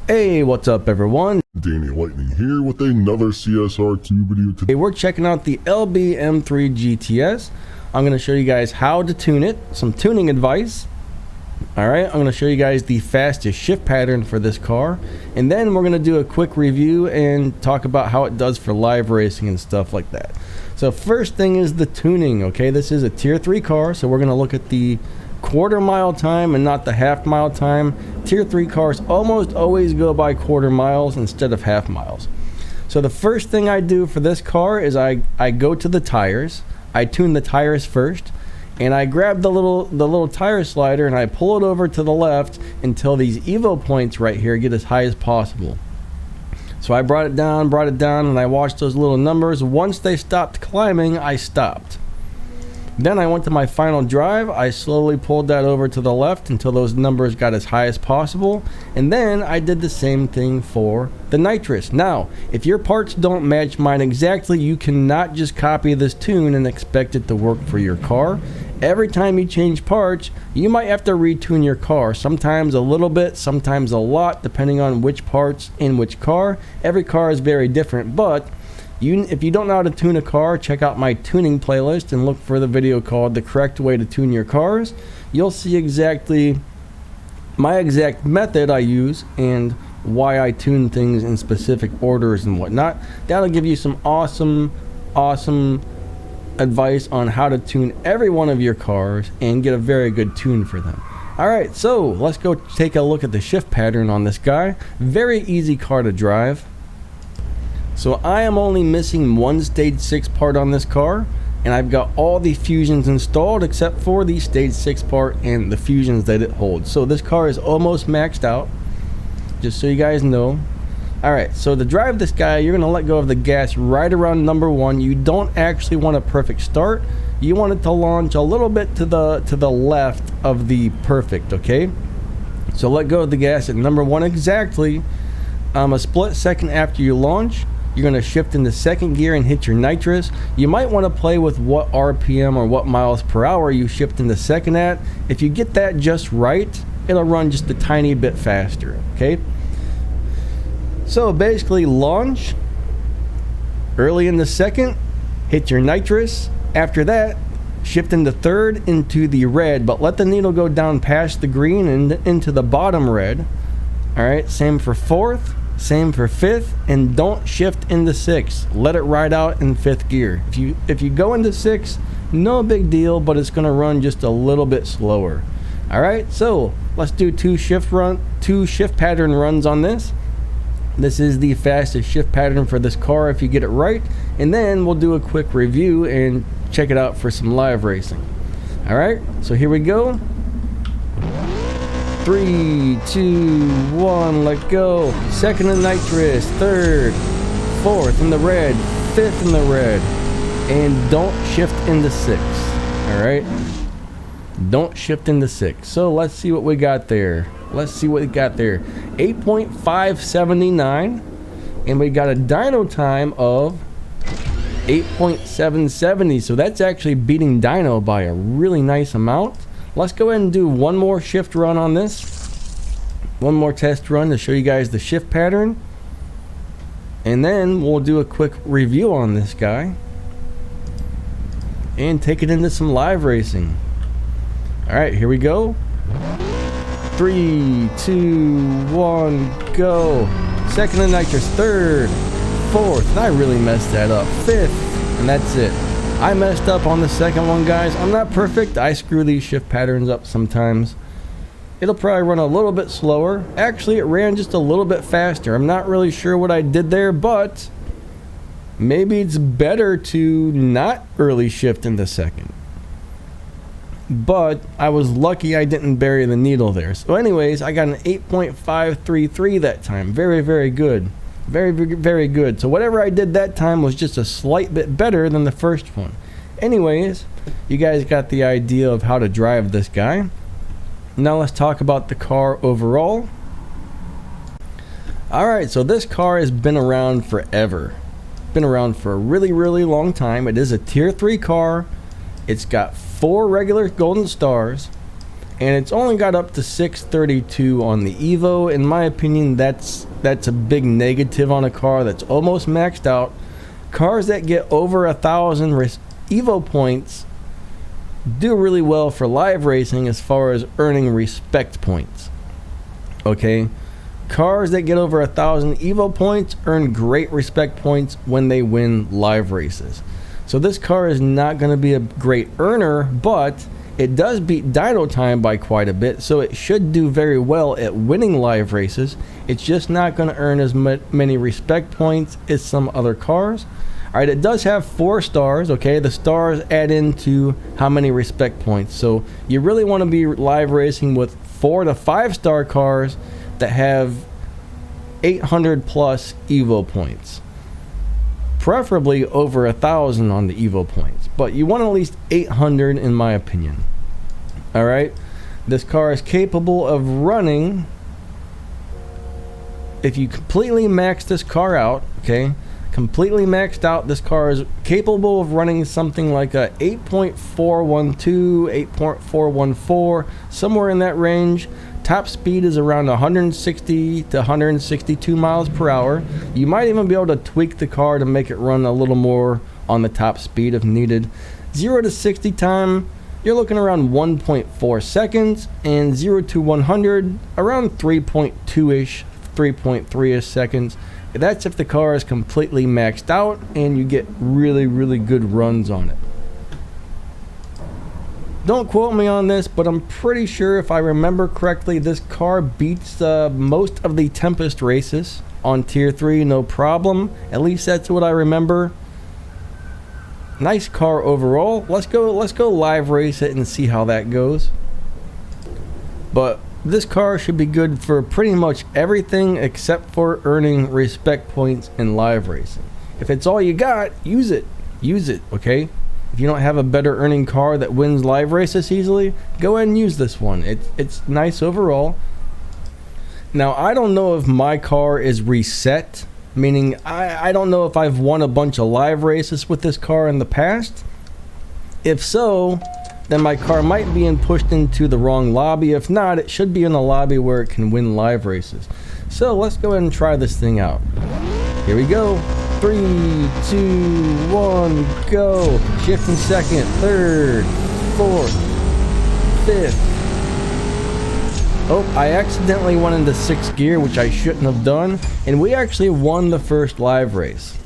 Hey, what's up everyone? Danny Lightning here with another CSR2 video today. We're checking out the BMW GTS. I'm going to show you guys how to tune it, some tuning advice. Alright, I'm going to show you guys the fastest shift pattern for this car, and then we're going to do a quick review and talk about how it does for live racing and stuff like that. So first thing is the tuning. Okay, this is a tier 3 car, so we're going to look at the quarter mile time and not the half mile time. Tier 3 cars almost always go by quarter miles instead of half miles. So the first thing I do for this car is I go to the tires. I tune the tires first, and I grab the little tire slider and I pull it over to the left until these Evo points right here get as high as possible. So I brought it down, and I watched those little numbers. Once they stopped climbing, I stopped. Then I went to my final drive. I slowly pulled that over to the left until those numbers got as high as possible. And then I did the same thing for the nitrous. Now, if your parts don't match mine exactly, you cannot just copy this tune and expect it to work for your car. Every time you change parts, you might have to retune your car. Sometimes a little bit, sometimes a lot, depending on which parts in which car. Every car is very different, but if you don't know how to tune a car, check out my tuning playlist and look for the video called The Correct Way to Tune Your Cars. You'll see exactly my exact method I use and why I tune things in specific orders and whatnot. That'll give you some awesome advice on how to tune every one of your cars and get a very good tune for them. Alright, so let's go take a look at the shift pattern on this guy. Very easy car to drive. So I am only missing one stage 6 part on this car, and I've got all the fusions installed except for the stage 6 part and the fusions that it holds. So this car is almost maxed out, just so you guys know. Alright, so to drive this guy, you're going to let go of the gas right around number 1. You don't actually want a perfect start. You want it to launch a little bit to the left of the perfect, okay? So let go of the gas at number 1 exactly. A split second after you launch, you're going to shift into second gear and hit your nitrous. You might want to play with what RPM or what miles per hour you shift into second at. If you get that just right, it'll run just a tiny bit faster, okay? So basically launch early in the second, hit your nitrous. After that, shift into third into the red, but let the needle go down past the green and into the bottom red. Alright, same for fourth, same for fifth, and don't shift into sixth. Let it ride out in fifth gear. If you go into sixth, no big deal, but it's going to run just a little bit slower. Alright, so let's do two shift pattern runs on this. This is the fastest shift pattern for this car if you get it right, and then we'll do a quick review and check it out for some live racing. Alright, so here we go. 3, 2, 1, let go. Second in nitrous, third, fourth in the red, fifth in the red, and don't shift into sixth. Alright, don't shift into sixth. So let's see what we got there. 8.579, and we got a dyno time of 8.770. So that's actually beating dyno by a really nice amount. Let's go ahead and do one more shift run on this. One more test run to show you guys the shift pattern. And then we'll do a quick review on this guy and take it into some live racing. Alright, here we go. 3, 2, 1, go. Second in nitrous, third, fourth, and I really messed that up. Fifth, and that's it. I messed up on the second one, guys. I'm not perfect. I screw these shift patterns up sometimes. It'll probably run a little bit slower. Actually, it ran just a little bit faster. I'm not really sure what I did there, but maybe it's better to not early shift in the second. But I was lucky I didn't bury the needle there. So anyways, I got an 8.533 that time. Very, very good. Very, very good. So whatever I did that time was just a slight bit better than the first one. Anyways, you guys got the idea of how to drive this guy. Now let's talk about the car overall. Alright, so this car has been around forever. Been around for a really, really long time. It is a tier 3 car. It's got 4 regular golden stars. and it's only got up to 632 on the Evo. In my opinion, that's a big negative on a car that's almost maxed out. Cars that get over 1,000 Evo points do really well for live racing as far as earning respect points. Okay, cars that get over 1,000 Evo points earn great respect points when they win live races. So this car is not going to be a great earner, but it does beat dyno time by quite a bit, so it should do very well at winning live races. It's just not going to earn as many respect points as some other cars. Alright, it does have 4 stars, okay? The stars add into how many respect points. So you really want to be live racing with 4 to 5 star cars that have 800 plus Evo points. Preferably over 1,000 on the Evo points, but you want at least 800 in my opinion. Alright, this car is capable of running, if you completely max this car out, okay, completely maxed out, this car is capable of running something like a 8.412, 8.414, somewhere in that range. Top speed is around 160 to 162 miles per hour. You might even be able to tweak the car to make it run a little more on the top speed if needed. 0 to 60 time, you're looking around 1.4 seconds, and 0 to 100 around 3.2-ish, 3.3-ish seconds. That's if the car is completely maxed out and you get really, really good runs on it. Don't quote me on this, but I'm pretty sure, if I remember correctly, this car beats most of the Tempest races on Tier 3, no problem. At least that's what I remember. Nice car overall. Let's go live race it and see how that goes. But this car should be good for pretty much everything except for earning respect points in live racing. If it's all you got, use it. Use it, okay? If you don't have a better earning car that wins live races easily, go ahead and use this one. It's nice overall. Now, I don't know if my car is reset, meaning I don't know if I've won a bunch of live races with this car in the past. If so, then my car might be pushed into the wrong lobby. If not, it should be in a lobby where it can win live races. So let's go ahead and try this thing out. Here we go. 3, 2, 1, go. Shifting second, third, fourth, fifth. Oh, I accidentally went into 6th gear, which I shouldn't have done. And we actually won the first live race.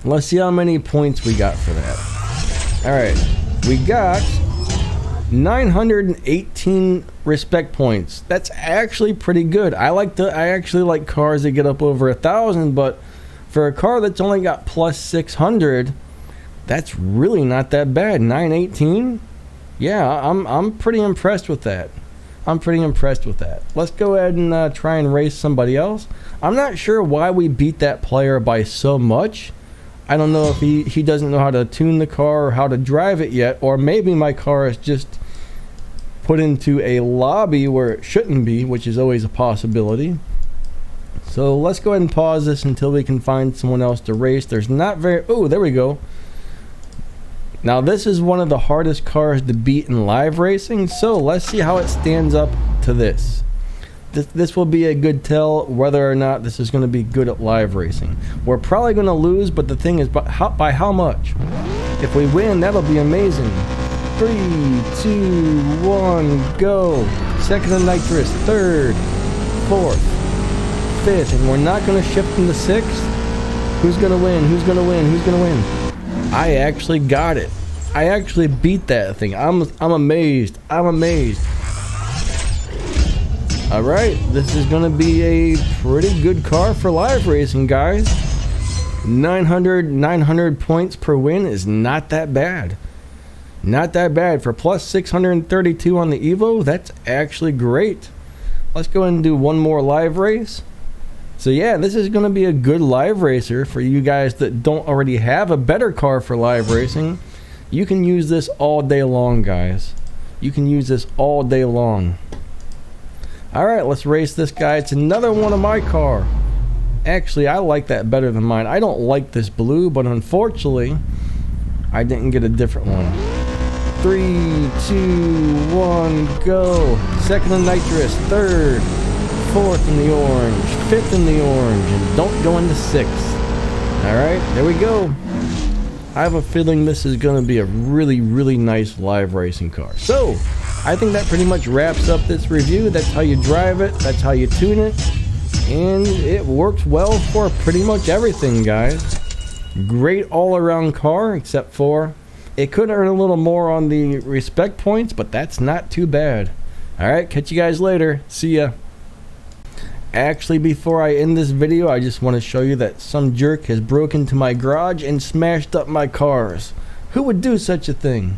Let's see how many points we got for that. Alright, we got 918 respect points. That's actually pretty good. I actually like cars that get up over 1,000, but for a car that's only got plus 600, that's really not that bad. 918? Yeah, I'm pretty impressed with that. Let's go ahead and try and race somebody else. I'm not sure why we beat that player by so much. I don't know if he doesn't know how to tune the car or how to drive it yet, or maybe my car is just put into a lobby where it shouldn't be, which is always a possibility. So let's go ahead and pause this until we can find someone else to race. There's not very... Oh, there we go. Now this is one of the hardest cars to beat in live racing, so let's see how it stands up to this. This will be a good tell whether or not this is going to be good at live racing. We're probably going to lose, but the thing is, by how much? If we win, that'll be amazing. 3, 2, 1, go. Second to nitrous, third, fourth, fifth, and we're not going to shift into 6th. Who's going to win? Who's going to win? Who's going to win? I actually got it. I actually beat that thing. I'm amazed. I'm amazed. Alright, this is going to be a pretty good car for live racing, guys. 900 points per win is not that bad. Not that bad. For plus 632 on the Evo, that's actually great. Let's go ahead and do one more live race. So yeah, this is going to be a good live racer for you guys that don't already have a better car for live racing. You can use this all day long, guys. You can use this all day long. Alright, let's race this guy. It's another one of my car. Actually, I like that better than mine. I don't like this blue, but unfortunately, I didn't get a different one. 3, 2, 1, go. Second in nitrous, third, fourth in the orange, fifth in the orange, and don't go into sixth. Alright, there we go. I have a feeling this is going to be a really, really nice live racing car. So, I think that pretty much wraps up this review. That's how you drive it, that's how you tune it, and it works well for pretty much everything, guys. Great all-around car, except for it could earn a little more on the respect points, but that's not too bad. Alright, catch you guys later. See ya. Actually, before I end this video, I just want to show you that some jerk has broken into my garage and smashed up my cars. Who would do such a thing?